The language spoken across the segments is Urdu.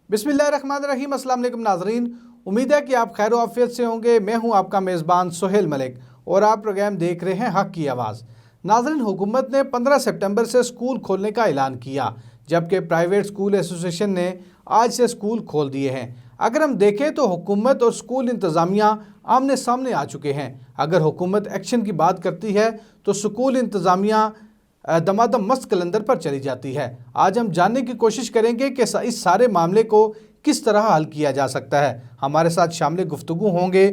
بسم اللہ الرحمن الرحیم۔ السلام علیکم ناظرین، امید ہے کہ آپ خیر و عافیت سے ہوں گے۔ میں ہوں آپ کا میزبان سہیل ملک اور آپ پروگرام دیکھ رہے ہیں حق کی آواز۔ ناظرین، حکومت نے 15 سپٹمبر سے سکول کھولنے کا اعلان کیا، جبکہ پرائیویٹ سکول ایسوسی ایشن نے آج سے سکول کھول دیے ہیں۔ اگر ہم دیکھیں تو حکومت اور سکول انتظامیہ آمنے سامنے آ چکے ہیں۔ اگر حکومت ایکشن کی بات کرتی ہے تو سکول انتظامیہ دمادم مست کلندر پر چلی جاتی ہے۔ آج ہم جاننے کی کوشش کریں گے کہ اس سارے معاملے کو کس طرح حل کیا جا سکتا ہے۔ ہمارے ساتھ شامل گفتگو ہوں گے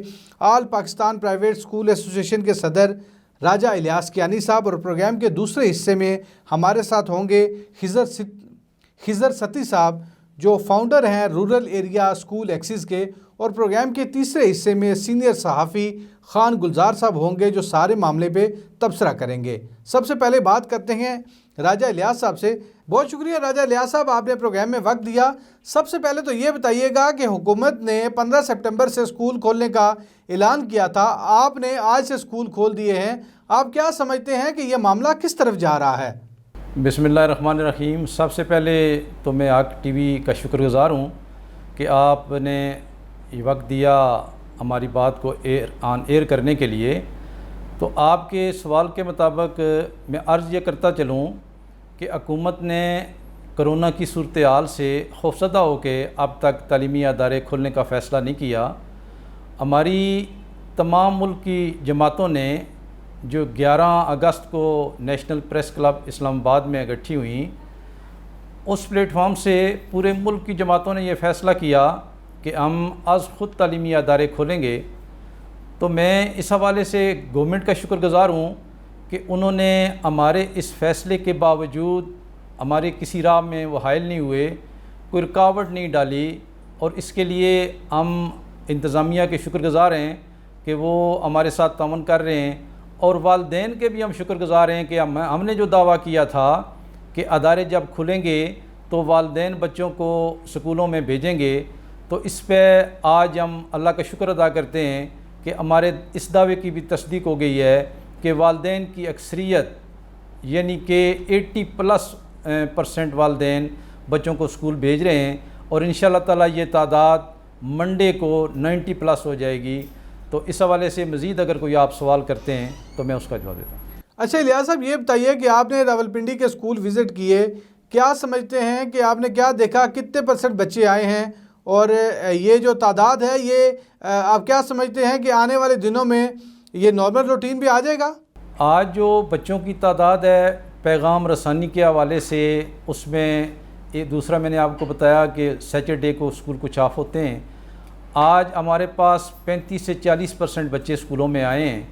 آل پاکستان پرائیویٹ سکول ایسوسی ایشن کے صدر راجہ الیاس کیانی صاحب، اور پروگرام کے دوسرے حصے میں ہمارے ساتھ ہوں گے خضر ستی صاحب، جو فاؤنڈر ہیں رورل ایریا سکول ایکسس کے، اور پروگرام کے تیسرے حصے میں سینئر صحافی خان گلزار صاحب ہوں گے، جو سارے معاملے پہ تبصرہ کریں گے۔ سب سے پہلے بات کرتے ہیں راجہ الیاس صاحب سے۔ بہت شکریہ راجہ الیاس صاحب، آپ نے پروگرام میں وقت دیا۔ سب سے پہلے تو یہ بتائیے گا کہ حکومت نے 15 سپٹمبر سے سکول کھولنے کا اعلان کیا تھا، آپ نے آج سے سکول کھول دیے ہیں، آپ کیا سمجھتے ہیں کہ یہ معاملہ کس طرف جا رہا ہے؟ بسم اللہ الرحمن الرحیم۔ سب سے پہلے تو میں حق ٹی وی کا شکر گزار ہوں کہ آپ نے یہ وقت دیا ہماری بات کو آن ایئر کرنے کے لیے۔ تو آپ کے سوال کے مطابق میں عرض یہ کرتا چلوں کہ حکومت نے کرونا کی صورتحال سے خوفزدہ ہو کے اب تک تعلیمی ادارے کھولنے کا فیصلہ نہیں کیا۔ ہماری تمام ملک کی جماعتوں نے جو 11 اگست کو نیشنل پریس کلب اسلام آباد میں اکٹھی ہوئیں، اس پلیٹ فارم سے پورے ملک کی جماعتوں نے یہ فیصلہ کیا کہ ہم از خود تعلیمی ادارے کھولیں گے۔ تو میں اس حوالے سے گورنمنٹ کا شکر گزار ہوں کہ انہوں نے ہمارے اس فیصلے کے باوجود ہمارے کسی راہ میں وہ حائل نہیں ہوئے، کوئی رکاوٹ نہیں ڈالی، اور اس کے لیے ہم انتظامیہ کے شکر گزار ہیں کہ وہ ہمارے ساتھ تعاون کر رہے ہیں، اور والدین کے بھی ہم شکر گزار ہیں کہ ہم نے جو دعویٰ کیا تھا کہ ادارے جب کھلیں گے تو والدین بچوں کو سکولوں میں بھیجیں گے، تو اس پہ آج ہم اللہ کا شکر ادا کرتے ہیں کہ ہمارے اس دعوے کی بھی تصدیق ہو گئی ہے کہ والدین کی اکثریت یعنی کہ 80+ % والدین بچوں کو سکول بھیج رہے ہیں، اور انشاءاللہ تعالیٰ یہ تعداد منڈے کو 90+ ہو جائے گی۔ تو اس حوالے سے مزید اگر کوئی آپ سوال کرتے ہیں تو میں اس کا جواب دیتا ہوں۔ اچھا الیاس صاحب، یہ بتائیے کہ آپ نے راولپنڈی کے سکول وزٹ کیے، کیا سمجھتے ہیں کہ آپ نے کیا دیکھا، کتنے % بچے آئے ہیں، اور یہ جو تعداد ہے یہ آپ کیا سمجھتے ہیں کہ آنے والے دنوں میں یہ نارمل روٹین بھی آ جائے گا؟ آج جو بچوں کی تعداد ہے پیغام رسانی کے حوالے سے، اس میں ایک دوسرا میں نے آپ کو بتایا کہ سیٹرڈے کو اسکول کچھ آف ہوتے ہیں۔ آج ہمارے پاس 35 سے 40% بچے اسکولوں میں آئے ہیں،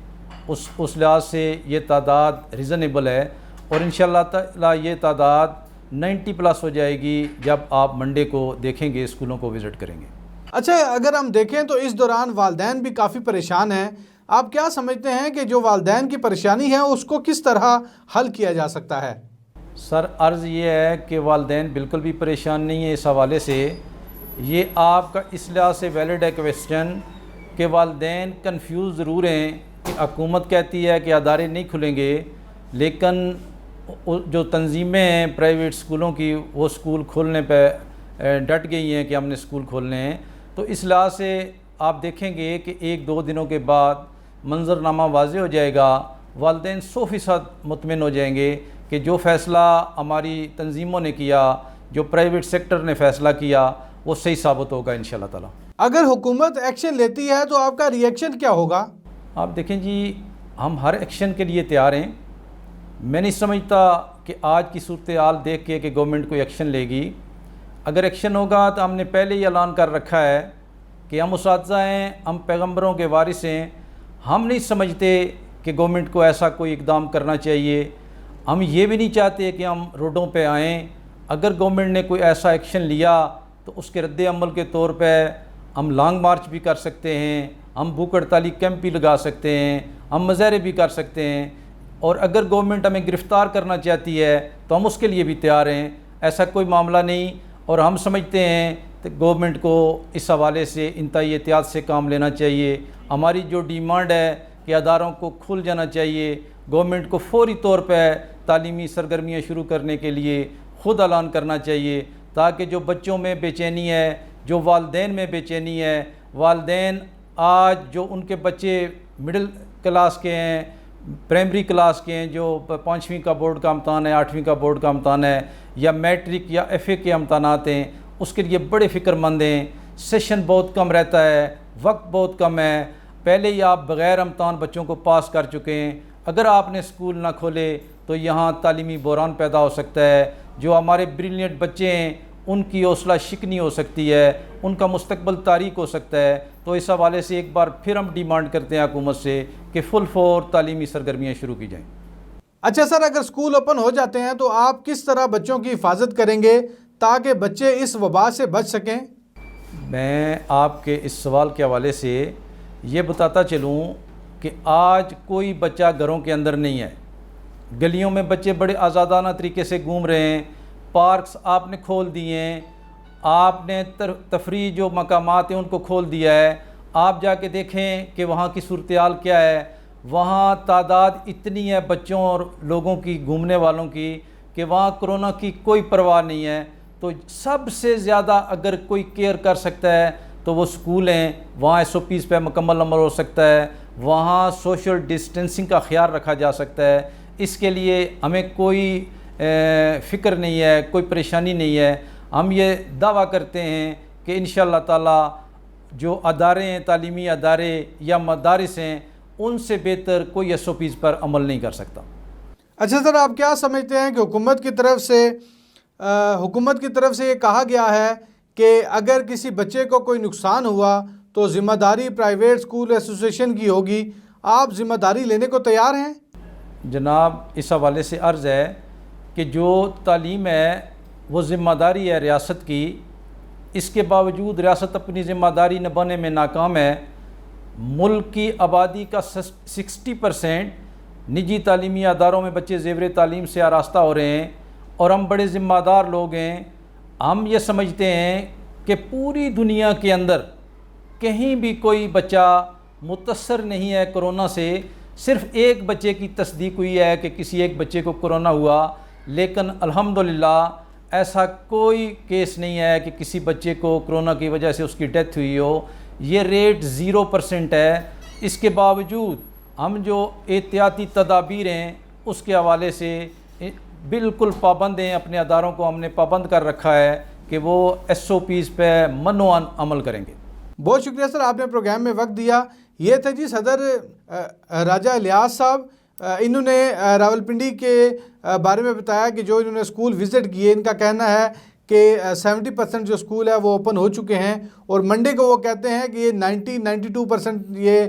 اس لحاظ سے یہ تعداد ریزنیبل ہے، اور انشاءاللہ تعالیٰ یہ تعداد 90+ ہو جائے گی جب آپ منڈے کو دیکھیں گے، اسکولوں کو وزٹ کریں گے۔ اچھا، اگر ہم دیکھیں تو اس دوران والدین بھی کافی پریشان ہیں، آپ کیا سمجھتے ہیں کہ جو والدین کی پریشانی ہے اس کو کس طرح حل کیا جا سکتا ہے؟ سر، عرض یہ ہے کہ والدین بالکل بھی پریشان نہیں ہیں اس حوالے سے۔ یہ آپ کا اس لحاظ سے ویلڈ ہے کویسچن کہ والدین کنفیوز ضرور ہیں کہ حکومت کہتی ہے کہ ادارے نہیں کھلیں گے، لیکن جو تنظیمیں ہیں پرائیویٹ سکولوں کی وہ سکول کھولنے پہ ڈٹ گئی ہیں کہ ہم نے سکول کھولنے ہیں۔ تو اس لحاظ سے آپ دیکھیں گے کہ 1-2 دنوں کے بعد منظرنامہ واضح ہو جائے گا، والدین 100% مطمئن ہو جائیں گے کہ جو فیصلہ ہماری تنظیموں نے کیا، جو پرائیویٹ سیکٹر نے فیصلہ کیا، وہ صحیح ثابت ہوگا انشاءاللہ تعالیٰ۔ اگر حکومت ایکشن لیتی ہے تو آپ کا ری ایکشن کیا ہوگا؟ آپ دیکھیں جی، ہم ہر ایکشن کے لیے تیار ہیں۔ میں نہیں سمجھتا کہ آج کی صورتحال دیکھ کے کہ گورنمنٹ کوئی ایکشن لے گی۔ اگر ایکشن ہوگا تو ہم نے پہلے ہی اعلان کر رکھا ہے کہ ہم اساتذہ ہیں، ہم پیغمبروں کے وارث ہیں، ہم نہیں سمجھتے کہ گورنمنٹ کو ایسا کوئی اقدام کرنا چاہیے۔ ہم یہ بھی نہیں چاہتے کہ ہم روڈوں پہ آئیں۔ اگر گورنمنٹ نے کوئی ایسا ایکشن لیا تو اس کے رد عمل کے طور پہ ہم لانگ مارچ بھی کر سکتے ہیں، ہم بھوک ہڑتالی کیمپ بھی لگا سکتے ہیں، ہم مظاہرے بھی کر سکتے ہیں، اور اگر گورنمنٹ ہمیں گرفتار کرنا چاہتی ہے تو ہم اس کے لیے بھی تیار ہیں۔ ایسا کوئی معاملہ نہیں، اور ہم سمجھتے ہیں کہ گورنمنٹ کو اس حوالے سے انتہائی احتیاط سے کام لینا چاہیے۔ ہماری جو ڈیمانڈ ہے کہ اداروں کو کھل جانا چاہیے، گورنمنٹ کو فوری طور پہ تعلیمی سرگرمیاں شروع کرنے کے لیے خود اعلان کرنا چاہیے، تاکہ جو بچوں میں بے چینی ہے، جو والدین میں بے چینی ہے، والدین آج جو ان کے بچے مڈل کلاس کے ہیں، پرائمری کلاس کے ہیں، جو 5ویں کا بورڈ کا امتحان ہے، 8ویں کا بورڈ کا امتحان ہے، یا میٹرک یا ایف اے کے امتحانات ہیں، اس کے لیے بڑے فکر مند ہیں۔ سیشن بہت کم رہتا ہے، وقت بہت کم ہے، پہلے ہی آپ بغیر امتحان بچوں کو پاس کر چکے ہیں۔ اگر آپ نے اسکول نہ کھولے تو یہاں تعلیمی بحران پیدا ہو سکتا ہے۔ جو ہمارے بریلینٹ بچے ہیں ان کی حوصلہ شکنی ہو سکتی ہے، ان کا مستقبل تاریک ہو سکتا ہے۔ تو اس حوالے سے ایک بار پھر ہم ڈیمانڈ کرتے ہیں حکومت سے کہ فل فور تعلیمی سرگرمیاں شروع کی جائیں۔ اچھا سر، اگر اسکول اوپن ہو جاتے ہیں تو آپ کس طرح بچوں کی حفاظت کریں گے تاکہ بچے اس وبا سے بچ سکیں؟ میں آپ کے اس سوال کے حوالے سے یہ بتاتا چلوں کہ آج کوئی بچہ گھروں کے اندر نہیں ہے، گلیوں میں بچے بڑے آزادانہ طریقے سے گھوم رہے ہیں، پارکس آپ نے کھول دیے ہیں، آپ نے تفریح جو مقامات ہیں ان کو کھول دیا ہے۔ آپ جا کے دیکھیں کہ وہاں کی صورتحال کیا ہے، وہاں تعداد اتنی ہے بچوں اور لوگوں کی، گھومنے والوں کی، کہ وہاں کرونا کی کوئی پرواہ نہیں ہے۔ تو سب سے زیادہ اگر کوئی کیئر کر سکتا ہے تو وہ سکول ہیں، وہاں SOPs پہ مکمل عمل ہو سکتا ہے، وہاں سوشل ڈسٹینسنگ کا خیال رکھا جا سکتا ہے۔ اس کے لیے ہمیں کوئی فکر نہیں ہے، کوئی پریشانی نہیں ہے۔ ہم یہ دعویٰ کرتے ہیں کہ انشاءاللہ تعالی جو ادارے ہیں، تعلیمی ادارے یا مدارس ہیں، ان سے بہتر کوئی SOPs پر عمل نہیں کر سکتا۔ اچھا سر، آپ کیا سمجھتے ہیں کہ حکومت کی طرف سے یہ کہا گیا ہے کہ اگر کسی بچے کو کوئی نقصان ہوا تو ذمہ داری پرائیویٹ اسکول ایسوسی ایشن کی ہوگی، آپ ذمہ داری لینے کو تیار ہیں؟ جناب، اس حوالے سے عرض ہے کہ جو تعلیم ہے وہ ذمہ داری ہے ریاست کی، اس کے باوجود ریاست اپنی ذمہ داری نبھانے میں ناکام ہے۔ ملک کی آبادی کا 60% نجی تعلیمی اداروں میں بچے زیور تعلیم سے آراستہ ہو رہے ہیں، اور ہم بڑے ذمہ دار لوگ ہیں۔ ہم یہ سمجھتے ہیں کہ پوری دنیا کے اندر کہیں بھی کوئی بچہ متاثر نہیں ہے کرونا سے، صرف ایک بچے کی تصدیق ہوئی ہے کہ کسی ایک بچے کو کرونا ہوا، لیکن الحمدللہ ایسا کوئی کیس نہیں ہے کہ کسی بچے کو کرونا کی وجہ سے اس کی ڈیتھ ہوئی ہو۔ یہ ریٹ 0% ہے۔ اس کے باوجود ہم جو احتیاطی تدابیر ہیں اس کے حوالے سے بالکل پابند ہیں، اپنے اداروں کو ہم نے پابند کر رکھا ہے کہ وہ SOPs پہ منوعاً عمل کریں گے۔ بہت شکریہ سر، آپ نے پروگرام میں وقت دیا۔ یہ تھے جی صدر راجہ الیاس صاحب، انہوں نے راولپنڈی کے بارے میں بتایا کہ جو انہوں نے اسکول وزٹ کیے، ان کا کہنا ہے کہ 70% جو اسکول ہے وہ اوپن ہو چکے ہیں، اور منڈے کو وہ کہتے ہیں کہ یہ 92% یہ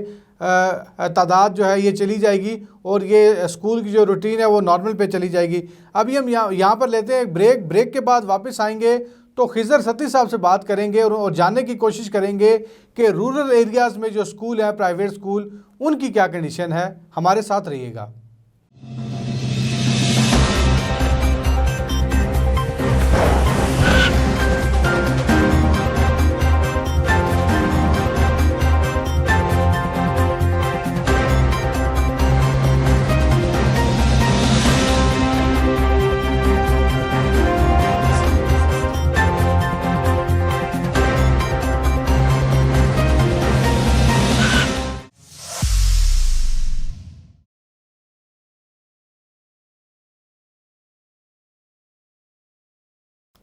تعداد جو ہے یہ چلی جائے گی، اور یہ اسکول کی جو روٹین ہے وہ نارمل پہ چلی جائے گی۔ ابھی ہم یہاں پر لیتے ہیں ایک بریک کے بعد واپس آئیں گے تو خضر ستی صاحب سے بات کریں گے اور جاننے کی کوشش کریں گے کہ رورل ایریاز میں جو اسکول ہیں، پرائیویٹ اسکول، ان کی کیا کنڈیشن ہے۔ ہمارے ساتھ رہیے گا۔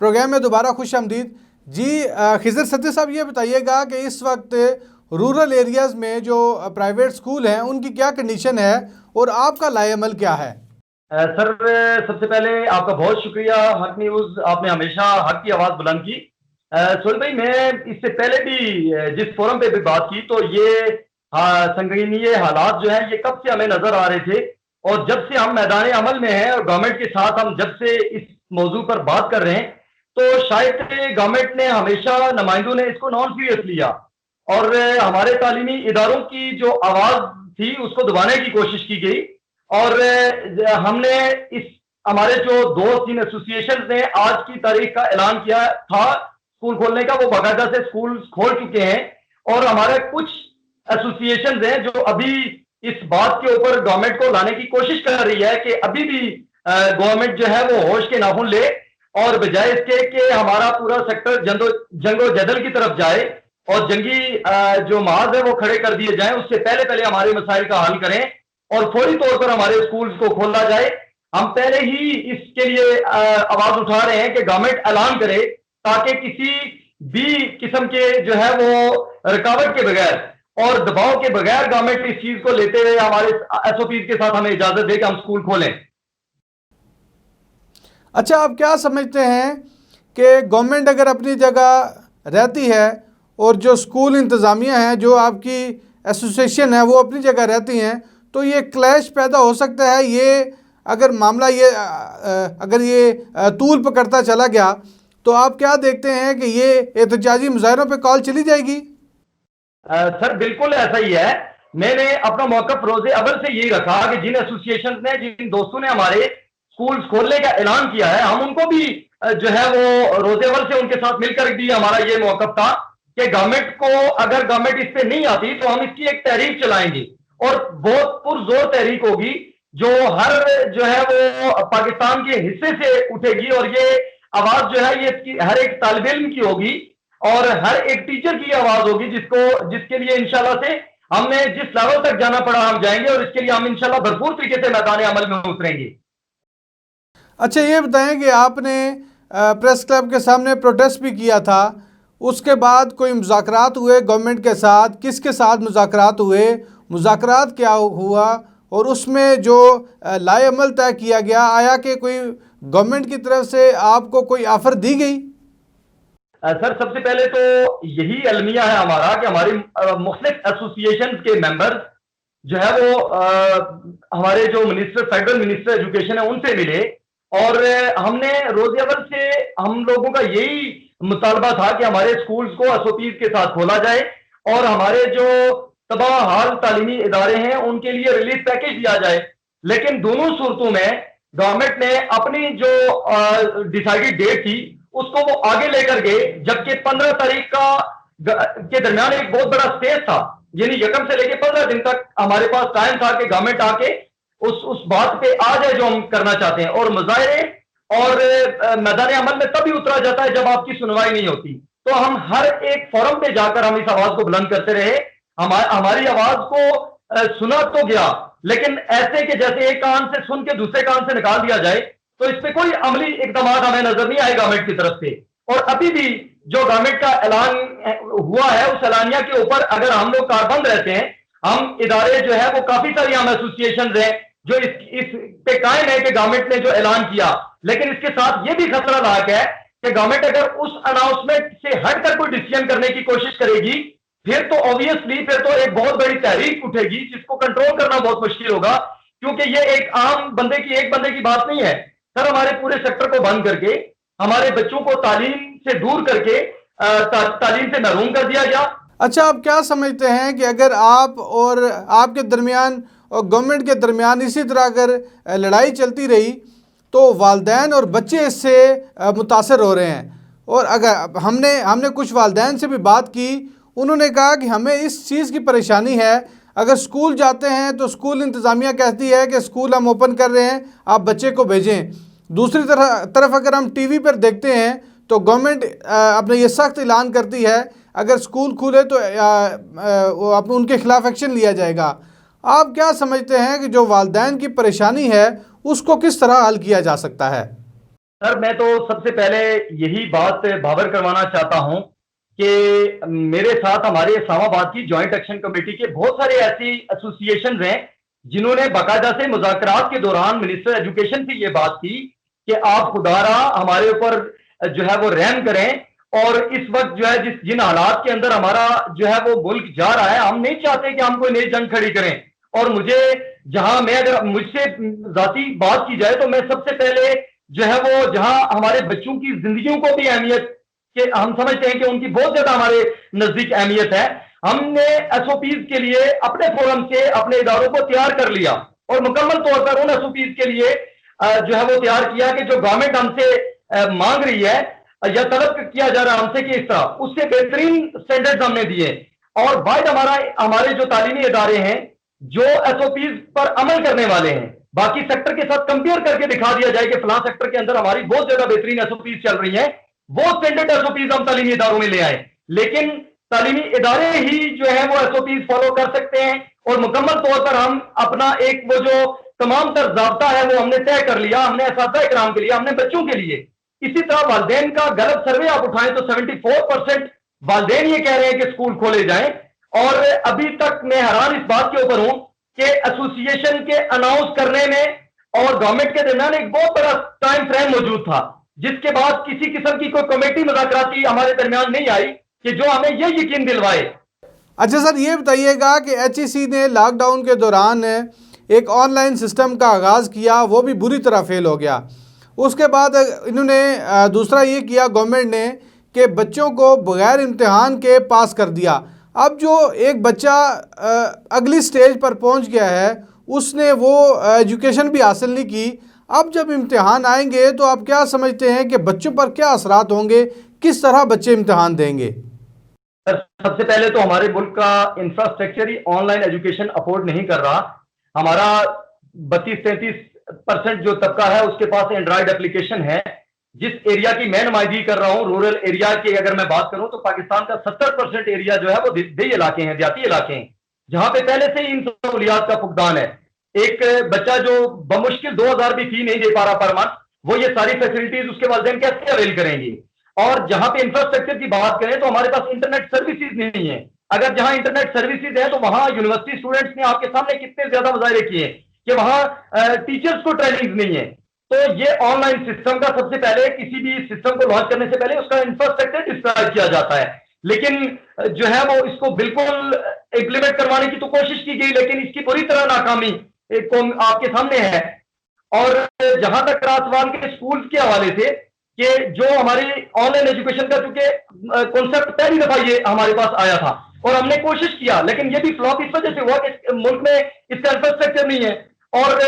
پروگرام میں دوبارہ خوش آمدید جی۔ خضر ستی صاحب، یہ بتائیے گا کہ اس وقت رورل ایریاز میں جو پرائیویٹ سکول ہیں ان کی کیا کنڈیشن ہے اور آپ کا لائے عمل کیا ہے؟ سر، سب سے پہلے آپ کا بہت شکریہ، حق نیوز آپ نے ہمیشہ حق کی آواز بلند کی۔ سہیل بھائی، میں اس سے پہلے بھی جس فورم پہ بھی بات کی تو یہ سنگینی حالات جو ہیں یہ کب سے ہمیں نظر آ رہے تھے، اور جب سے ہم میدان عمل میں ہیں اور گورنمنٹ کے ساتھ ہم جب سے اس موضوع پر بات کر رہے ہیں تو شاید گورنمنٹ نے ہمیشہ، نمائندوں نے اس کو نان سیریس لیا، اور ہمارے تعلیمی اداروں کی جو آواز تھی اس کو دبانے کی کوشش کی گئی، اور ہم نے اس ہمارے جو 2-3 ایسوسی ایشنز نے آج کی تاریخ کا اعلان کیا تھا اسکول کھولنے کا، وہ باقاعدہ سے اسکول کھول چکے ہیں، اور ہمارے کچھ ایسوسی ایشنز ہیں جو ابھی اس بات کے اوپر گورنمنٹ کو لانے کی کوشش کر رہی ہے کہ ابھی بھی گورنمنٹ جو ہے وہ ہوش کے ناخن لے، اور بجائے اس کے کہ ہمارا پورا سیکٹر جنگ و جدل کی طرف جائے اور جنگی جو محاذ ہے وہ کھڑے کر دیے جائیں، اس سے پہلے ہمارے مسائل کا حل کریں اور فوری طور پر ہمارے اسکولز کو کھولا جائے. ہم پہلے ہی اس کے لیے آواز اٹھا رہے ہیں کہ گورنمنٹ اعلان کرے تاکہ کسی بھی قسم کے جو ہے وہ رکاوٹ کے بغیر اور دباؤ کے بغیر گورنمنٹ اس چیز کو لیتے ہوئے ہمارے ایس او پیز کے ساتھ ہمیں اجازت دے کہ ہم اسکول کھولیں. اچھا، آپ کیا سمجھتے ہیں کہ گورنمنٹ اگر اپنی جگہ رہتی ہے اور جو اسکول انتظامیہ ہیں، جو آپ کی ایسوسیشن ہے، وہ اپنی جگہ رہتی ہیں، تو یہ کلیش پیدا ہو سکتا ہے؟ یہ اگر معاملہ اگر یہ طول پکڑتا چلا گیا تو آپ کیا دیکھتے ہیں کہ یہ احتجاجی مظاہروں پہ کال چلی جائے گی؟ سر بالکل ایسا ہی ہے. میں نے اپنا موقف روز اول سے یہی رکھا کہ جن ایسوسیشن نے، جن دوستوں نے ہمارے اسکولز کھولنے کا اعلان کیا ہے، ہم ان کو بھی جو ہے وہ روز اول سے ان کے ساتھ مل کر بھی ہمارا یہ موقف تھا کہ گورنمنٹ کو، اگر گورنمنٹ اس پہ نہیں آتی تو ہم اس کی ایک تحریک چلائیں گے اور بہت پرزور تحریک ہوگی جو ہر جو ہے وہ پاکستان کے حصے سے اٹھے گی، اور یہ آواز جو ہے یہ ہر ایک طالب علم کی ہوگی اور ہر ایک ٹیچر کی آواز ہوگی، جس کے لیے انشاءاللہ سے ہم نے جس لیول تک جانا پڑا ہم جائیں گے اور اس کے لیے ہم انشاءاللہ بھرپور طریقے سے میدان عمل میں اتریں گے. اچھا، یہ بتائیں کہ آپ نے پریس کلب کے سامنے پروٹیسٹ بھی کیا تھا، اس کے بعد کوئی مذاکرات ہوئے گورنمنٹ کے ساتھ؟ کس کے ساتھ مذاکرات ہوئے؟ مذاکرات کیا ہوا اور اس میں جو لائے عمل طے کیا گیا، آیا کہ کوئی گورنمنٹ کی طرف سے آپ کو کوئی آفر دی گئی؟ سر سب سے پہلے تو یہی المیہ ہے ہمارا کہ ہماری مختلف ایسوسیشن کے ممبر جو ہے وہ ہمارے جو فیڈرل منسٹر ایجوکیشن ہے ان سے ملے، اور ہم نے روز اول سے ہم لوگوں کا یہی مطالبہ تھا کہ ہمارے اسکولز کو ایس او پیز کے ساتھ کھولا جائے اور ہمارے جو تباہ حال تعلیمی ادارے ہیں ان کے لیے ریلیف پیکج دیا جائے. لیکن دونوں صورتوں میں گورنمنٹ نے اپنی جو ڈیسائیڈڈ ڈیٹ تھی اس کو وہ آگے لے کر گئے، جبکہ 15 تاریخ کے درمیان ایک بہت بڑا اسپیس تھا، یعنی یکم سے لے کے 15 دن تک ہمارے پاس ٹائم تھا کہ گورنمنٹ آ کے اس بات پہ آ جائے جو ہم کرنا چاہتے ہیں. اور مظاہرے اور میدان عمل میں تبھی اترا جاتا ہے جب آپ کی سنوائی نہیں ہوتی. تو ہم ہر ایک فورم پہ جا کر ہم اس آواز کو بلند کرتے رہے. ہماری آواز کو سنا تو گیا، لیکن ایسے کہ جیسے ایک کان سے سن کے دوسرے کان سے نکال دیا جائے، تو اس پہ کوئی عملی اقدامات ہمیں نظر نہیں آئے گورنمنٹ کی طرف سے. اور ابھی بھی جو گورنمنٹ کا اعلان ہوا ہے اس اعلانیہ کے اوپر اگر ہم لوگ کاربند رہتے ہیں، ہم ادارے جو ہے وہ کافی ساری ہم ایسوسیشن ہیں جو اس پہ قائم ہے کہ گورنمنٹ نے جو اعلان کیا، لیکن اس کے ساتھ یہ بھی خطرہ لاحق ہے کہ گورنمنٹ اگر اس اناؤنسمنٹ سے ہٹ کر کوئی ڈیسیژن کرنے کی کوشش کرے گی پھر تو آبویسلی پھر تو ایک بہت بڑی تحریک اٹھے گی جس کو کنٹرول کرنا بہت مشکل ہوگا، کیونکہ یہ ایک عام بندے کی بات نہیں ہے. سر ہمارے پورے سیکٹر کو بند کر کے ہمارے بچوں کو تعلیم سے دور کر کے تعلیم سے محروم کر دیا گیا. اچھا، آپ کیا سمجھتے ہیں کہ اگر آپ اور آپ کے درمیان اور گورنمنٹ کے درمیان اسی طرح اگر لڑائی چلتی رہی تو والدین اور بچے اس سے متاثر ہو رہے ہیں؟ اور اگر ہم نے کچھ والدین سے بھی بات کی، انہوں نے کہا کہ ہمیں اس چیز کی پریشانی ہے، اگر اسکول جاتے ہیں تو اسکول انتظامیہ کہتی ہے کہ اسکول ہم اوپن کر رہے ہیں، آپ بچے کو بھیجیں. دوسری طرف اگر ہم ٹی وی پر دیکھتے ہیں تو گورنمنٹ اپنے یہ سخت اعلان کرتی ہے اگر اسکول کھولے تو ان کے خلاف ایکشن لیا جائے گا. آپ کیا سمجھتے ہیں کہ جو والدین کی پریشانی ہے اس کو کس طرح حل کیا جا سکتا ہے؟ سر میں تو سب سے پہلے یہی بات بھاور کروانا چاہتا ہوں کہ میرے ساتھ ہمارے اسلام آباد کی جوائنٹ ایکشن کمیٹی کے بہت سارے ایسی ایسوسیشن ہیں جنہوں نے باقاعدہ سے مذاکرات کے دوران منسٹر ایجوکیشن سے یہ بات کی کہ آپ خدا را ہمارے اوپر جو ہے وہ رحم کریں، اور اس وقت جو ہے جن حالات کے اندر ہمارا جو ہے وہ ملک جا رہا ہے، ہم نہیں چاہتے کہ ہم کوئی نئی جنگ کھڑی کریں. اور اگر مجھ سے ذاتی بات کی جائے تو میں سب سے پہلے جو ہے وہ جہاں ہمارے بچوں کی زندگیوں کو بھی اہمیت کہ ہم سمجھتے ہیں کہ ان کی بہت زیادہ ہمارے نزدیک اہمیت ہے، ہم نے ایس او پیز کے لیے اپنے فورم سے اپنے اداروں کو تیار کر لیا اور مکمل طور پر ان ایس او پیز کے لیے جو ہے وہ تیار کیا کہ جو گورنمنٹ ہم سے مانگ رہی ہے یا طلب کیا جا رہا ہے ہم سے کہ اس طرح اس سے بہترین سٹینڈرڈز ہم نے دیے. اور باقی ہمارے جو تعلیمی ادارے ہیں جو ایس او پیز پر عمل کرنے والے ہیں باقی سیکٹر کے ساتھ کمپیئر کر کے دکھا دیا جائے کہ فلاں سیکٹر کے اندر ہماری بہت زیادہ بہترین ایس او پیز چل رہی ہیں، وہ اسٹینڈرڈ ایس او پیز ہم تعلیمی اداروں میں لے آئے، لیکن تعلیمی ادارے ہی جو ہے وہ ایس او پیز فالو کر سکتے ہیں، اور مکمل طور پر ہم اپنا ایک وہ جو تمام تر ضابطہ ہے وہ ہم نے طے کر لیا، ہم نے اساتذہ اکرام کے لیے، ہم نے بچوں کے لیے۔ اسی طرح والدین کا غلط سروے آپ اٹھائیں تو 74% والدین یہ کہہ رہے ہیں کہ اسکول کھولے جائیں، اور ابھی تک میں حیران اس بات کے اوپر ہوں کہ ایسوسی ایشن کے اناؤنس کرنے میں اور گورنمنٹ کے درمیان ایک بہت بڑا ٹائم فریم موجود تھا، جس کے بعد کسی قسم کی کوئی کمیٹی مذاکراتی ہمارے درمیان نہیں آئی کہ جو ہمیں یہ یقین دلوائے۔ اچھا سر، یہ بتائیے گا کہ ایچ ای سی نے لاک ڈاؤن کے دوران ایک آن لائن سسٹم کا آغاز کیا، وہ بھی بری طرح فیل ہو گیا۔ اس کے بعد انہوں نے دوسرا یہ کیا گورنمنٹ نے کہ بچوں کو بغیر امتحان کے پاس کر دیا۔ اب جو ایک بچہ اگلی سٹیج پر پہنچ گیا ہے، اس نے وہ ایجوکیشن بھی حاصل نہیں کی، اب جب امتحان آئیں گے تو آپ کیا سمجھتے ہیں کہ بچوں پر کیا اثرات ہوں گے، کس طرح بچے امتحان دیں گے؟ سب سے پہلے تو ہمارے ملک کا infrastructure he on line education afford نہیں کر رہا۔ ہمارا 32-33% جو طبقہ ہے اس کے پاس اینڈرائڈ اپلیکیشن ہے۔ جس ایریا کی میں نمائندگی کر رہا ہوں، رورل ایریا کی اگر میں بات کروں تو پاکستان کا 70% ایریا جو ہے وہ دیہی علاقے ہیں، دیہاتی علاقے ہیں، جہاں پہ پہلے سے ہی ان سہولیات کا فقدان ہے۔ ایک بچہ جو بمشکل 2000 بھی فی نہیں دے پا رہا پر منتھ، وہ یہ ساری فیسلٹیز اس کے والدین کیسے اویل کریں گے؟ اور جہاں پہ انفراسٹرکچر کی بات کریں تو ہمارے پاس انٹرنیٹ سروسز نہیں ہے۔ اگر جہاں انٹرنیٹ سروسز ہیں تو وہاں یونیورسٹی اسٹوڈنٹس نے آپ کے سامنے کتنے زیادہ مظاہرے کیے کہ وہاں ٹیچرز کو ٹریننگ نہیں ہے۔ تو یہ آن لائن سسٹم کا سب سے پہلے کسی بھی سسٹم کو لانچ کرنے سے پہلے اس کا انفراسٹرکچر ڈسکرائب کیا جاتا ہے، لیکن جو ہے وہ اس کو بالکل امپلیمنٹ کروانے کی تو کوشش کی گئی، لیکن اس کی پوری طرح ناکامی آپ کے سامنے ہے۔ اور جہاں تک رہا سوال کے اسکول کے حوالے سے کہ جو ہماری آن لائن ایجوکیشن کا چونکہ کانسیپٹ پہلی دفعہ یہ ہمارے پاس آیا تھا اور ہم نے کوشش کیا، لیکن یہ بھی فلاپ اس وجہ سے ہوا کہ ملک میں اس کا انفراسٹرکچر نہیں ہے۔ اور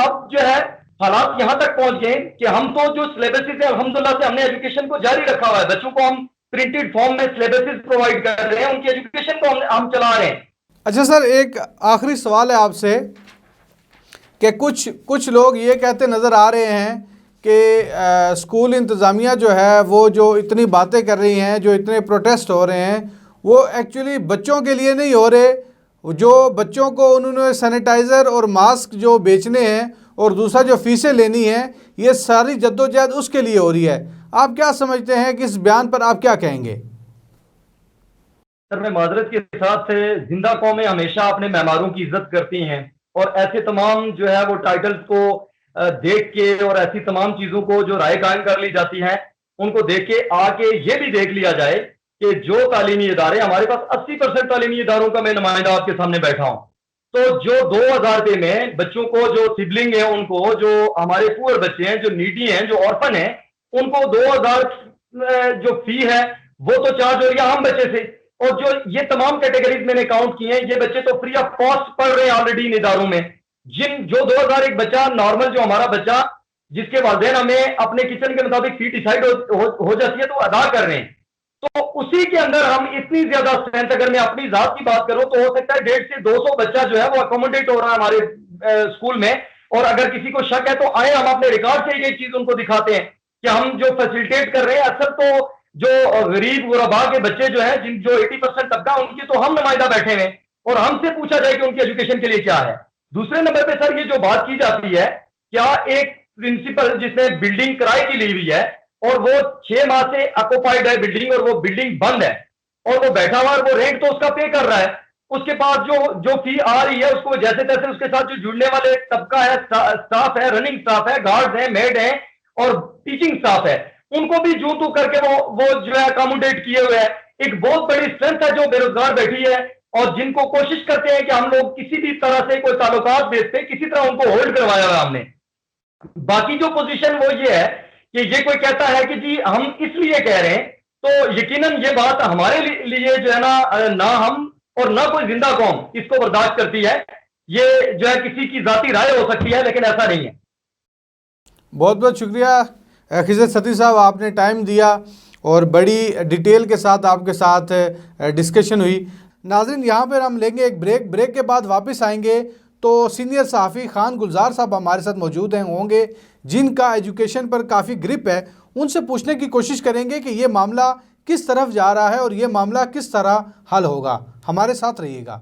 اب جو ہے حالات یہاں تک پہنچ گئے کہ ہم تو جو سلیبسز ہیں الحمدللہ سے ہم نے ایجوکیشن کو جاری رکھا ہوا ہے، بچوں کو ہم پرنٹڈ فارم میں سلیبسز پرووائڈ کر رہے ہیں، ان کی ایجوکیشن کو ہم چلا رہے ہیں۔ اچھا سر، ایک آخری سوال ہے آپ سے کہ کچھ لوگ یہ کہتے نظر آ رہے ہیں کہ اسکول انتظامیہ جو ہے وہ جو اتنی باتیں کر رہی ہیں، جو اتنے پروٹیسٹ ہو رہے ہیں، وہ ایکچولی بچوں کے لیے نہیں ہو رہے۔ جو بچوں کو انہوں نے سینیٹائزر اور ماسک جو بیچنے ہیں اور دوسرا جو فیسیں لینی ہیں، یہ ساری جدوجہد اس کے لیے ہو رہی ہے۔ آپ کیا سمجھتے ہیں کہ اس بیان پر آپ کیا کہیں گے؟ سر، میں معذرت کے ساتھ زندہ قومیں ہمیشہ اپنے معماروں کی عزت کرتی ہیں، اور ایسے تمام جو ہے وہ ٹائٹلز کو دیکھ کے اور ایسی تمام چیزوں کو جو رائے قائم کر لی جاتی ہیں ان کو دیکھ کے آ کے یہ بھی دیکھ لیا جائے کہ جو تعلیمی ادارے ہمارے پاس 80% تعلیمی اداروں کا میں نمائندہ آپ کے سامنے بیٹھا ہوں، تو جو 2000 روپے میں بچوں کو جو سبلنگ ہیں، ان کو جو ہمارے پور بچے ہیں، جو نیڈی ہیں، جو آرفن ہیں، ان کو 2000 جو فی ہے وہ تو چارج ہو رہی ہے ہم بچے سے، اور جو یہ تمام کیٹیگریز میں نے کاؤنٹ کی ہیں، یہ بچے تو فری آف کاسٹ پڑھ رہے ہیں آلریڈی ان اداروں میں۔ جو 2000 ایک بچہ نارمل، جو ہمارا بچہ جس کے والدین ہمیں اپنے کچن کے مطابق فی ڈیسائیڈ ہو جاتی ہے تو ادا کر رہے ہیں، تو اسی کے اندر ہم اتنی زیادہ اسٹرینتھ، اگر میں اپنی ذات کی بات کروں تو ہو سکتا ہے 150 سے 200 بچہ جو ہے وہ اکوموڈیٹ ہو رہا ہے ہمارے اسکول میں۔ اور اگر کسی کو شک ہے تو آئے، ہم اپنے ریکارڈ سے ایک چیز ان کو دکھاتے ہیں کہ ہم جو فیسیلیٹیٹ کر رہے ہیں، اکثر تو جو غریب غربا کے بچے جو ہیں، جو 80% طبقہ، ان کی تو ہم نمائندہ بیٹھے ہیں، اور ہم سے پوچھا جائے کہ ان کی ایجوکیشن کے لیے کیا ہے۔ دوسرے نمبر پہ سر، یہ جو بات کی جاتی ہے، کیا ایک پرنسپل جس نے بلڈنگ کرائے کی لی ہوئی ہے اور وہ 6 ماہ سے آکوپائڈ ہے بلڈنگ، اور وہ بلڈنگ بند ہے اور وہ بیٹھا ہوا ہے، اور وہ رینٹ تو اس کا پے کر رہا ہے، اس کے پاس جو فی آ رہی ہے اس کو جیسے تیسے اس کے ساتھ جو جڑنے والے طبقہ ہے، سٹاف ہے، رننگ سٹاف ہے، گارڈز ہیں، میڈ ہیں اور ٹیچنگ سٹاف ہے، ان کو بھی جو تو کر کے وہ جو ہے اکاموڈیٹ کیے ہوئے ہے۔ ایک بہت بڑی اسٹرینتھ ہے جو بے روزگار بیٹھی ہے، اور جن کو کوشش کرتے ہیں کہ ہم لوگ کسی بھی طرح سے کوئی تعلقات بیچتے، کسی طرح ان کو ہولڈ کروایا ہوا ہم نے۔ باقی جو پوزیشن وہ یہ ہے کہ یہ کوئی کہتا ہے کہ جی ہم اس لیے کہہ رہے ہیں، تو یقیناً یہ بات ہمارے لیے جو ہے نہ ہم اور نہ کوئی زندہ قوم اس کو برداشت کرتی ہے۔ یہ جو ہے کسی کی ذاتی رائے ہو سکتی ہے، لیکن ایسا نہیں ہے۔ بہت بہت شکریہ خضر ستی صاحب، آپ نے ٹائم دیا اور بڑی ڈیٹیل کے ساتھ آپ کے ساتھ ڈسکشن ہوئی۔ ناظرین، یہاں پر ہم لیں گے ایک بریک کے بعد واپس آئیں گے تو سینئر صحافی خان گلزار صاحب ہمارے ساتھ موجود ہوں گے، جن کا ایجوکیشن پر کافی گرپ ہے. ان سے پوچھنے کی کوشش کریں گے کہ یہ معاملہ کس طرف جا رہا ہے اور یہ معاملہ کس طرح حل ہوگا. ہمارے ساتھ رہیے گا.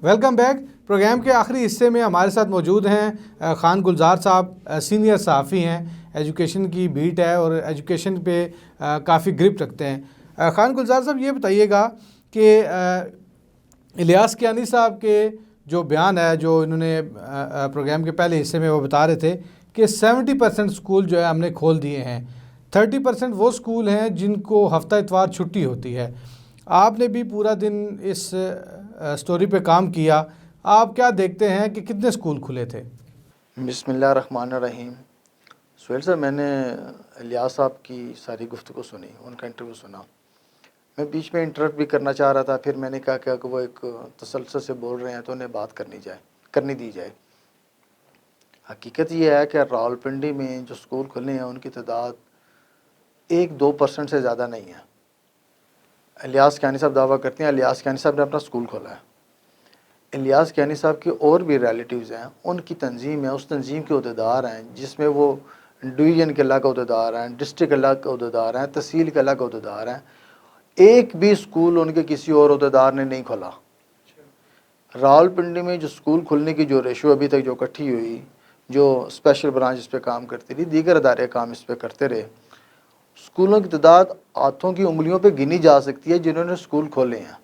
Welcome back. پروگرام کے آخری حصے میں ہمارے ساتھ موجود ہیں خان گلزار صاحب. سینئر صحافی ہیں، ایجوکیشن کی بیٹ ہے اور ایجوکیشن پہ کافی گرپ رکھتے ہیں. خان گلزار صاحب، یہ بتائیے گا کہ الیاس کیانی صاحب کے جو بیان ہے، جو انہوں نے پروگرام کے پہلے حصے میں وہ بتا رہے تھے کہ 70% اسکول جو ہے ہم نے کھول دیے ہیں، 30% وہ اسکول ہیں جن کو ہفتہ اتوار چھٹی ہوتی ہے. آپ نے بھی پورا دن اس سٹوری پہ کام کیا. آپ کیا دیکھتے ہیں کہ کتنے اسکول کھلے تھے؟ بسم اللہ الرحمن الرحیم. سہیل صاحب، میں نے الیاس صاحب کی ساری گفتگو سنی، ان کا انٹرویو سنا. میں بیچ میں انٹرپٹ بھی کرنا چاہ رہا تھا، پھر میں نے کہا کہ وہ ایک تسلسل سے بول رہے ہیں تو انہیں بات کرنی دی جائے. حقیقت یہ ہے کہ راولپنڈی میں جو اسکول کھلے ہیں ان کی تعداد 1-2% سے زیادہ نہیں ہے. الیاس کیانی صاحب دعویٰ کرتے ہیں الیاس کیانی صاحب نے اپنا اسکول کھولا ہے. الیاس کیانی صاحب کے اور بھی ریلیٹیوز ہیں، ان کی تنظیم ہے، اس تنظیم کے عہدیدار ہیں، جس میں وہ ڈویژن کے الگ عہدیدار ہیں، ڈسٹرکٹ الگ عہدیدار ہیں، تحصیل کے الگ عہدیدار ہیں. ایک بھی اسکول ان کے کسی اور عہدیدار نے نہیں کھولا. راولپنڈی میں جو اسکول کھلنے کی جو ریشو ابھی تک جو اکٹھی ہوئی، جو اسپیشل برانچ اس پہ کام کرتی رہی، دیگر ادارے کام اس پہ کرتے رہے، اسکولوں کی تعداد ہاتھوں کی انگلیوں پہ گنی جا سکتی ہے جنہوں نے اسکول کھولے ہیں،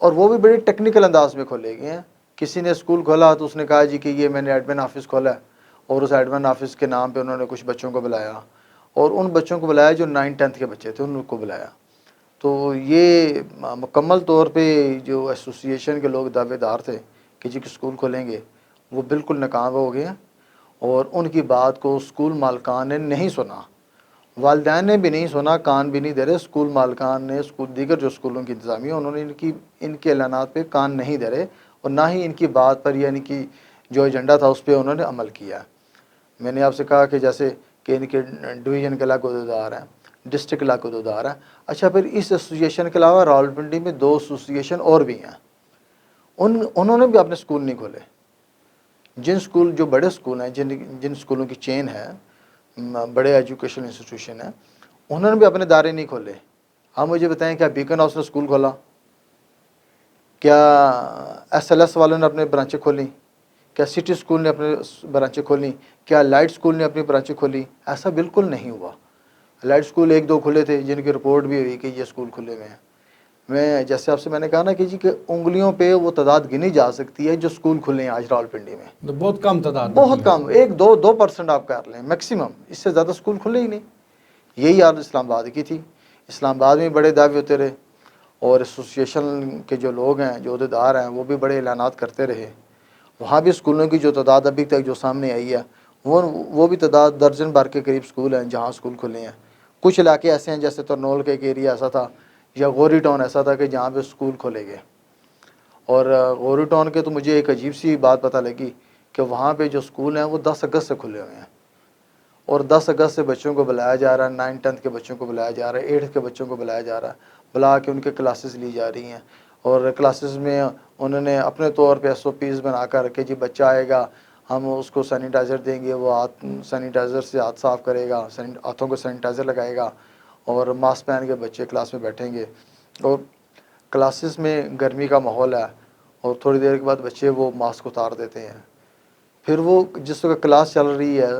اور وہ بھی بڑے ٹیکنیکل انداز میں کھولے گئے ہیں. کسی نے اسکول کھولا تو اس نے کہا جی کہ یہ میں نے ایڈمن آفس کھولا ہے، اور اس ایڈمن آفس کے نام پہ انہوں نے کچھ بچوں کو بلایا، اور ان بچوں کو بلایا جو 9th-10th کے بچے تھے ان کو بلایا. تو یہ مکمل طور پہ جو ایسوسیشن کے لوگ دعوے دار تھے کہ جی کہ اسکول کھولیں گے، وہ بالکل ناکام ہو گئے ہیں، اور ان کی بات کو اسکول مالکان نے نہیں سنا. والدین نے بھی نہیں سنا، کان بھی نہیں دے رہے. اسکول مالکان نے دیگر جو اسکولوں کی انتظامیہ انہوں نے ان کے اعلانات پہ کان نہیں دے رہے، اور نہ ہی ان کی بات پر یعنی کہ جو ایجنڈا تھا اس پہ انہوں نے عمل کیا. میں نے آپ سے کہا کہ جیسے کہ ان کے ڈویژن کے الگ عہدیدار ہیں، ڈسٹرکٹ الگ عہدیدار ہیں. اچھا، پھر اس ایسوسیشن کے علاوہ راولپنڈی میں 2 ایسوسیشن اور بھی ہیں، انہوں نے بھی اپنے اسکول نہیں کھولے. جن اسکول جو بڑے اسکول ہیں، جن اسکولوں کی چین ہے، بڑے ایجوکیشن انسٹیٹیوشن ہیں، انہوں نے بھی اپنے ادارے نہیں کھولے. آپ مجھے بتائیں، کیا بیکن ہاؤس نے اسکول کھولا؟ کیا SLS والوں نے اپنے برانچیں کھولیں؟ کیا سٹی اسکول نے اپنے برانچیں کھولیں؟ کیا لائٹ اسکول نے اپنی برانچیں کھولیں؟ ایسا بالکل نہیں ہوا. لائٹ اسکول 1-2 کھلے تھے جن کی رپورٹ بھی ہوئی کہ یہ اسکول کھلے ہوئے ہیں. میں جیسے آپ سے میں نے کہا نا کہ جی کہ انگلیوں پہ وہ تعداد گنی جا سکتی ہے جو اسکول کھلے ہیں آج راولپنڈی میں. بہت کم تعداد، بہت کم، 1-2% آپ کر لیں میکسیمم، اس سے زیادہ اسکول کھلے ہی نہیں. یہی حال اسلام آباد کی تھی. اسلام آباد میں بڑے دعوے ہوتے رہے، اور ایسوسیشن کے جو لوگ ہیں، جو عہدیدار ہیں، وہ بھی بڑے اعلانات کرتے رہے. وہاں بھی اسکولوں کی جو تعداد ابھی تک جو سامنے آئی ہے، وہ بھی تعداد درجن بھر کے قریب اسکول ہیں جہاں اسکول کھلے ہیں. کچھ علاقے ایسے ہیں جیسے ترنول کا ایک ایریا ایسا تھا، یا غوری ٹاؤن ایسا تھا کہ جہاں پہ اسکول کھولے گئے. اور غوری ٹاؤن کے تو مجھے ایک عجیب سی بات پتہ لگی کہ وہاں پہ جو اسکول ہیں وہ 10 اگست سے کھلے ہوئے ہیں، اور 10 اگست سے بچوں کو بلایا جا رہا ہے، 9th-10th کے بچوں کو بلایا جا رہا ہے، 8th کے بچوں کو بلایا جا رہا ہے، بلا کے ان کے کلاسز لی جا رہی ہیں. اور کلاسز میں انہوں نے اپنے طور پہ SOPs بنا کر کہ جی بچہ آئے گا، ہم اس کو سینیٹائزر دیں گے، وہ سینیٹائزر سے ہاتھ صاف کرے گا، ہاتھوں کو سینیٹائزر لگائے گا، اور ماسک پہن کے بچے کلاس میں بیٹھیں گے. اور کلاسز میں گرمی کا ماحول ہے، اور تھوڑی دیر کے بعد بچے وہ ماسک اتار دیتے ہیں. پھر وہ جس وقت کلاس چل رہی ہے،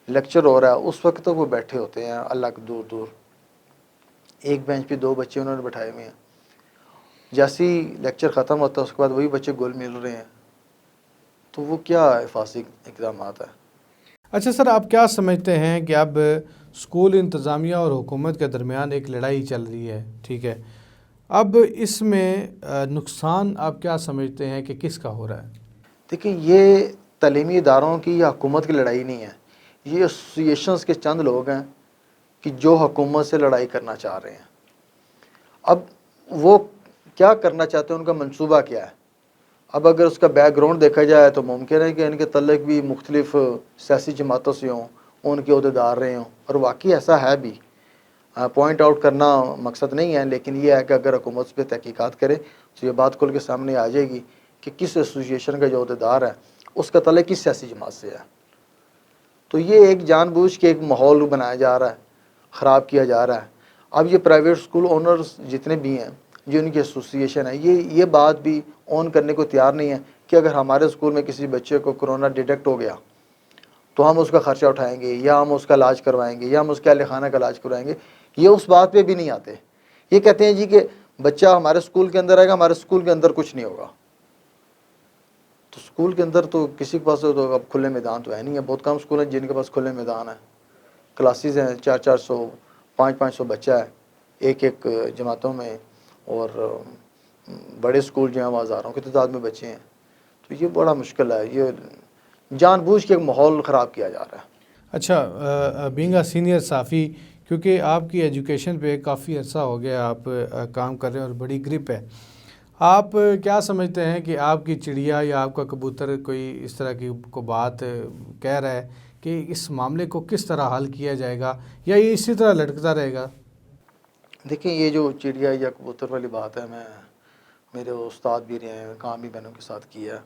لیکچر ہو رہا ہے، اس وقت تک وہ بیٹھے ہوتے ہیں الگ دور دور. ایک بینچ پہ 2 بچے انہوں نے بٹھائے ہوئے ہیں. جیسے ہی لیکچر ختم ہوتا ہے اس کے بعد وہی بچے گول مل رہے ہیں. تو وہ کیا حفاظتی اقدامات ہیں؟ اچھا سر، آپ کیا سمجھتے ہیں کہ اب اسکول انتظامیہ اور حکومت کے درمیان ایک لڑائی چل رہی ہے، ٹھیک ہے، اب اس میں نقصان آپ کیا سمجھتے ہیں کہ کس کا ہو رہا ہے؟ دیکھیں یہ تعلیمی اداروں کی یا حکومت کی لڑائی نہیں ہے، یہ ایسوسیشنز کے چند لوگ ہیں کہ جو حکومت سے لڑائی کرنا چاہ رہے ہیں۔ اب وہ کیا کرنا چاہتے ہیں، ان کا منصوبہ کیا ہے؟ اب اگر اس کا بیک گراؤنڈ دیکھا جائے تو ممکن ہے کہ ان کے تعلق بھی مختلف سیاسی جماعتوں سے ہوں، ان کے عہدیدار رہے ہوں، اور واقعی ایسا ہے بھی۔ پوائنٹ آؤٹ کرنا مقصد نہیں ہے، لیکن یہ ہے کہ اگر حکومت پہ تحقیقات کرے تو یہ بات کھل کے سامنے آ جائے گی کہ کس ایسوسیشن کا جو عہدیدار ہے اس کا تعلق کس سیاسی جماعت سے ہے۔ تو یہ ایک جان بوجھ کے ایک ماحول بنایا جا رہا ہے، خراب کیا جا رہا ہے۔ اب یہ پرائیویٹ سکول اونرز جتنے بھی ہیں، جو ان کی ایسوسیشن ہے، یہ بات بھی اون کرنے کو تیار نہیں ہے کہ اگر ہمارے سکول میں کسی بچے کو کرونا ڈیٹیکٹ ہو گیا تو ہم اس کا خرچہ اٹھائیں گے، یا ہم اس کا علاج کروائیں گے، یا ہم اس کے اہل خانہ کا علاج کروائیں گے۔ یہ اس بات پہ بھی نہیں آتے، یہ کہتے ہیں جی کہ بچہ ہمارے سکول کے اندر آئے گا، ہمارے سکول کے اندر کچھ نہیں ہوگا۔ تو سکول کے اندر تو کسی کے پاس تو اب کھلے میدان تو ہے نہیں ہے، بہت کم سکول ہیں جن کے پاس کھلے میدان ہیں، کلاسز ہیں 400 500 بچہ ہے ایک جماعتوں میں، اور بڑے سکول جو ہیں وہ ہزاروں کی تعداد میں بچے ہیں۔ تو یہ بڑا مشکل ہے، یہ جان بوجھ کے ایک ماحول خراب کیا جا رہا ہے۔ اچھا، بینگ اے سینئر صحافی، کیونکہ آپ کی ایجوکیشن پہ کافی عرصہ ہو گیا آپ کام کر رہے ہیں اور بڑی گرپ ہے، آپ کیا سمجھتے ہیں کہ آپ کی چڑیا یا آپ کا کبوتر کوئی اس طرح کی کو بات کہہ رہا ہے کہ اس معاملے کو کس طرح حل کیا جائے گا، یا یہ اسی طرح لٹکتا رہے گا؟ دیکھیں یہ جو چڑیا یا کبوتر والی بات ہے، میرے استاد بھی رہے ہیں، کام بھی بہنوں کے ساتھ کیا ہے،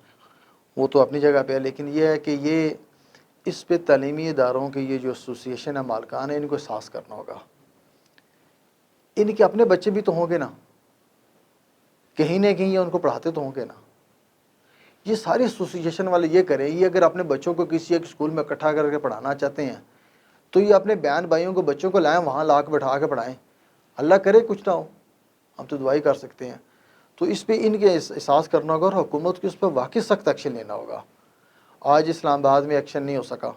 وہ تو اپنی جگہ پہ ہے، لیکن یہ ہے کہ یہ اس پہ تعلیمی اداروں کی یہ جو ایسوسیشن ہے، مالکان ہے، ان کو احساس کرنا ہوگا۔ ان کے اپنے بچے بھی تو ہوں گے نا، کہیں نہ کہیں یہ ان کو پڑھاتے تو ہوں گے نا۔ یہ ساری ایسوسیشن والے یہ کریں، یہ اگر اپنے بچوں کو کسی ایک اسکول میں اکٹھا کر کے پڑھانا چاہتے ہیں تو یہ اپنے بہن بھائیوں کو بچوں کو لائیں، وہاں لا کے بٹھا کے پڑھائیں، اللہ کرے کچھ نہ ہو، ہم تو دعائی کر سکتے ہیں۔ تو اس پہ ان کے احساس کرنا ہوگا، اور حکومت کو اس پہ واقعی سخت ایکشن لینا ہوگا۔ آج اسلام آباد میں ایکشن نہیں ہو سکا،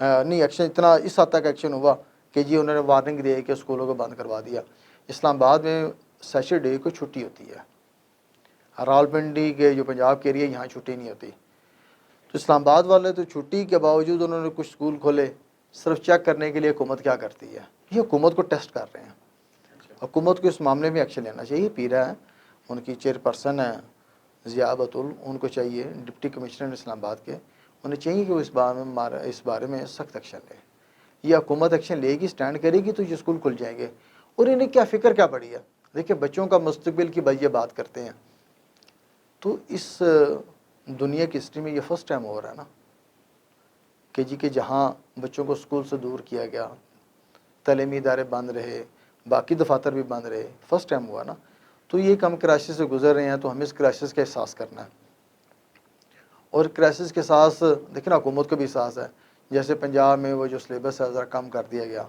نہیں ایکشن اتنا اس حد تک ایکشن ہوا کہ جی انہوں نے وارننگ دے کہ اسکولوں کو بند کروا دیا۔ اسلام آباد میں سیٹرڈے کو چھٹی ہوتی ہے، راولپنڈی کے جو پنجاب کے ایریا یہاں چھٹی نہیں ہوتی۔ تو اسلام آباد والے تو چھٹی کے باوجود انہوں نے کچھ اسکول کھولے، صرف چیک کرنے کے لیے حکومت کیا کرتی ہے، یہ حکومت کو ٹیسٹ کر رہے ہیں۔ حکومت کو اس معاملے میں ایکشن لینا چاہیے۔ پیرا ہے، ان کی چیئر پرسن ہے ضیاء بطول، ان کو چاہیے، ڈپٹی کمشنر اسلام آباد کے، انہیں چاہیے کہ وہ اس بارے میں سخت ایکشن لے۔ یہ حکومت ایکشن لے گی، سٹینڈ کرے گی تو یہ اسکول کھل جائیں گے۔ اور انہیں کیا فکر کیا پڑی ہے؟ دیکھیں بچوں کا مستقبل کی یہ بات کرتے ہیں، تو اس دنیا کی ہسٹری میں یہ فرسٹ ٹائم ہو رہا ہے نا کہ جی کہ جہاں بچوں کو اسکول سے دور کیا گیا، تعلیمی ادارے بند رہے، باقی دفاتر بھی بند رہے، فرسٹ ٹائم ہوا نا۔ تو یہ ہم کرائسس سے گزر رہے ہیں، تو ہمیں اس کرائسس کا احساس کرنا ہے، اور کرائسس کے ساتھ دیکھیں نا حکومت کو بھی احساس ہے۔ جیسے پنجاب میں وہ جو سلیبس ہے ذرا کم کر دیا گیا،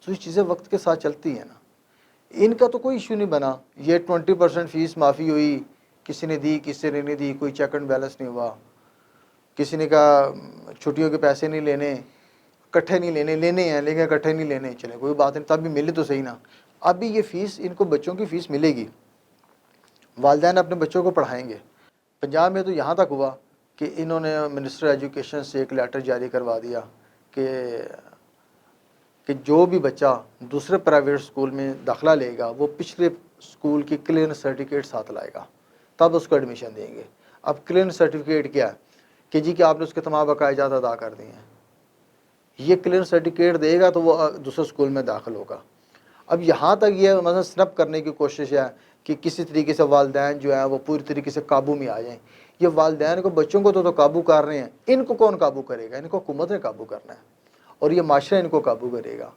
تو یہ چیزیں وقت کے ساتھ چلتی ہیں نا۔ ان کا تو کوئی ایشو نہیں بنا، یہ 20% فیس معافی ہوئی، کسی نے دی کسی نے نہیں دی، کوئی چیک اینڈ بیلنس نہیں ہوا، کسی نے کہا چھٹیوں کے پیسے نہیں لینے، اکٹھے نہیں لینے ہیں لیکن اکٹھے نہیں لینے، چلے کوئی بات نہیں، تب بھی ملے تو صحیح نا۔ اب بھی یہ فیس ان کو بچوں کی فیس ملے گی، والدین اپنے بچوں کو پڑھائیں گے۔ پنجاب میں تو یہاں تک ہوا کہ انہوں نے منسٹر ایجوکیشن سے ایک لیٹر جاری کروا دیا کہ جو بھی بچہ دوسرے پرائیویٹ سکول میں داخلہ لے گا وہ پچھلے سکول کی کلیئرنس سرٹیفکیٹ ساتھ لائے گا، تب اس کو ایڈمیشن دیں گے۔ اب کلیئرنس سرٹیفکیٹ کیا ہے کہ جی کہ آپ نے اس کے تمام بقایا جات ادا کر دیے ہیں، یہ کلیئرنس سرٹیفکیٹ دے گا تو وہ دوسرے سکول میں داخل ہوگا۔ اب یہاں تک یہ مثلا سنپ کرنے کی کوشش ہے کہ کسی طریقے سے والدین جو ہیں وہ پوری طریقے سے قابو میں آ جائیں۔ یہ والدین کو بچوں کو تو قابو کر رہے ہیں، ان کو کون قابو کرے گا؟ ان کو حکومت نے قابو کرنا ہے، اور یہ معاشرہ ان کو قابو کرے گا۔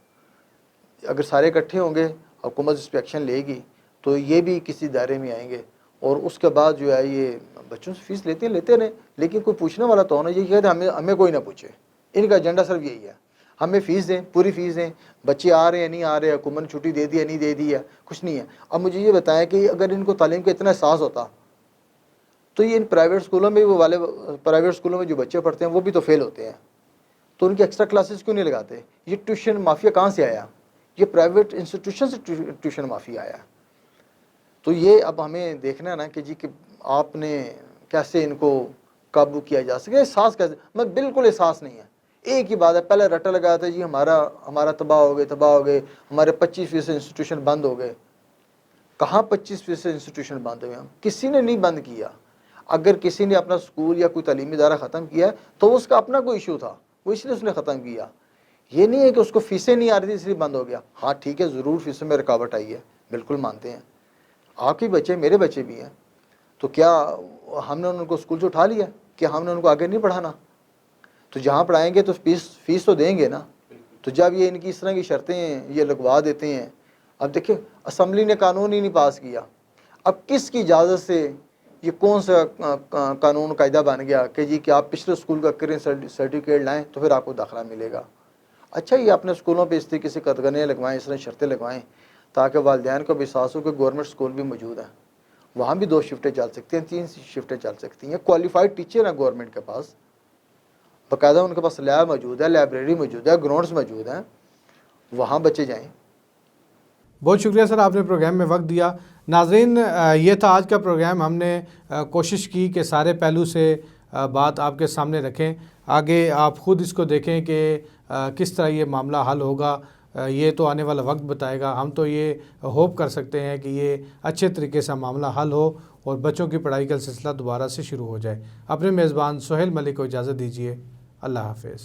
اگر سارے اکٹھے ہوں گے، حکومت اس پہ ایکشن لے گی تو یہ بھی کسی دائرے میں آئیں گے، اور اس کے بعد جو ہے یہ بچوں سے فیس لیتے رہیں، لیکن کوئی پوچھنے والا تو ہونا یہ کہتے ہیں ہمیں کوئی نہ پوچھے۔ ان کا ایجنڈا صرف یہی ہے، ہمیں فیس دیں، پوری فیس دیں، بچے آ رہے ہیں نہیں آ رہے، حکومت نے چھٹی دے دی ہے نہیں دے دی ہے، کچھ نہیں ہے۔ اب مجھے یہ بتائیں کہ اگر ان کو تعلیم کا اتنا احساس ہوتا تو یہ ان پرائیویٹ اسکولوں میں پرائیویٹ اسکولوں میں جو بچے پڑھتے ہیں وہ بھی تو فیل ہوتے ہیں، تو ان کی ایکسٹرا کلاسز کیوں نہیں لگاتے؟ یہ ٹیوشن مافیا کہاں سے آیا؟ یہ پرائیویٹ انسٹیٹیوشن سے ٹیوشن مافیا آیا۔ تو یہ اب ہمیں دیکھنا ہے نا کہ جی کہ آپ نے کیسے ان کو قابو کیا جا سکے. احساس کیسے, میں بالکل احساس نہیں ہے. ایک ہی بات ہے, پہلے رٹا لگایا تھا جی ہمارا تباہ ہو گئے, ہمارے 25% انسٹیٹیوشن بند ہو گئے. کہاں 25% انسٹیٹیوشن بند ہوئے؟ ہم کسی نے نہیں بند کیا. اگر کسی نے اپنا اسکول یا کوئی تعلیمی ادارہ ختم کیا تو اس کا اپنا کوئی ایشو تھا, وہ اس لیے اس نے ختم کیا. یہ نہیں ہے کہ اس کو فیسیں نہیں آ رہی تھی اس لیے بند ہو گیا. ہاں ٹھیک ہے, ضرور فیسوں میں رکاوٹ آئی ہے, بالکل مانتے ہیں. آپ کے بچے میرے بچے بھی ہیں, تو کیا ہم نے ان کو اسکول سے اٹھا لیا کہ ہم نے ان کو آگے نہیں پڑھانا؟ تو جہاں پڑھائیں گے تو فیس تو دیں گے نا. تو جب یہ ان کی اس طرح کی شرطیں یہ لگوا دیتے ہیں, اب دیکھیں اسمبلی نے قانون ہی نہیں پاس کیا, اب کس کی اجازت سے یہ کون سا قانون قاعدہ بن گیا کہ جی کہ آپ پچھلے اسکول کا کریں سرٹیفکیٹ لائیں تو پھر آپ کو داخلہ ملے گا؟ اچھا, یہ اپنے اسکولوں پہ اس طریقے سے قدغنیں لگوائیں, اس طرح شرطیں لگوائیں تاکہ والدین کو بھی احساس ہو کہ گورنمنٹ اسکول بھی موجود ہیں, وہاں بھی 2 شفٹیں چل سکتی ہیں, 3 شفٹیں چل سکتی ہیں. کوالیفائڈ ٹیچر ہیں گورنمنٹ کے پاس, باقاعدہ ان کے پاس لیب موجود ہے, لائبریری موجود ہے, گراؤنڈس موجود ہیں, وہاں بچے جائیں. بہت شکریہ سر, آپ نے پروگرام میں وقت دیا. ناظرین, یہ تھا آج کا پروگرام. ہم نے کوشش کی کہ سارے پہلو سے بات آپ کے سامنے رکھیں. آگے آپ خود اس کو دیکھیں کہ کس طرح یہ معاملہ حل ہوگا, یہ تو آنے والا وقت بتائے گا. ہم تو یہ ہوپ کر سکتے ہیں کہ یہ اچھے طریقے سے معاملہ حل ہو اور بچوں کی پڑھائی کا سلسلہ دوبارہ سے شروع ہو جائے. اپنے میزبان سہیل ملک کو اجازت دیجیے. اللہ حافظ.